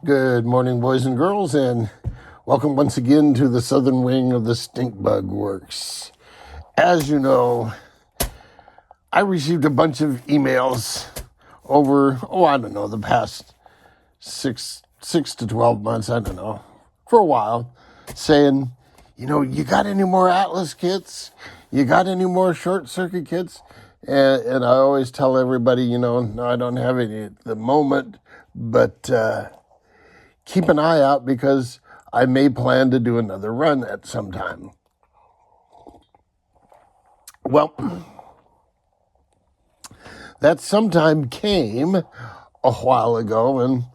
Good morning, boys and girls, and welcome once again to the southern wing of the Stink Bug Works. As you know, I received a bunch of emails over, the past six to 12 months, for a while, saying, you got any more Atlas kits? You got any more short circuit kits? And I always tell everybody, no, I don't have any at the moment, but keep an eye out because I may plan to do another run at some time. Well, that sometime came a while ago, and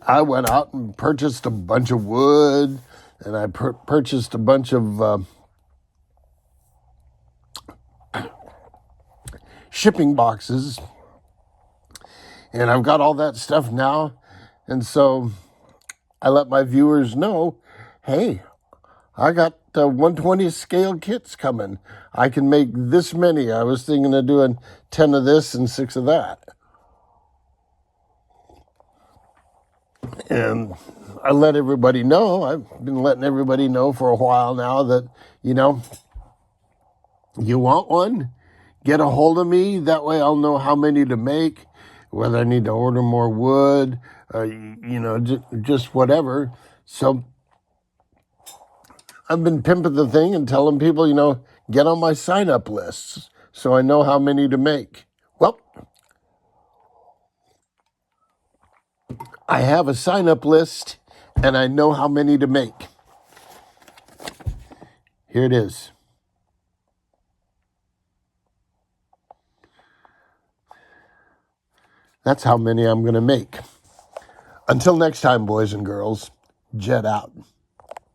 I went out and purchased a bunch of wood, and I purchased a bunch of shipping boxes, and I've got all that stuff now, and so I let my viewers know, hey, I got 120 scale kits coming. I can make this many. I was thinking of doing 10 of this and 6 of that. And I let everybody know, I've been letting everybody know for a while now that, you want one? Get a hold of me. That way I'll know how many to make, whether I need to order more wood, just whatever. So I've been pimping the thing and telling people, get on my sign-up lists so I know how many to make. Well, I have a sign-up list and I know how many to make. Here it is. That's how many I'm going to make. Until next time, boys and girls, jet out.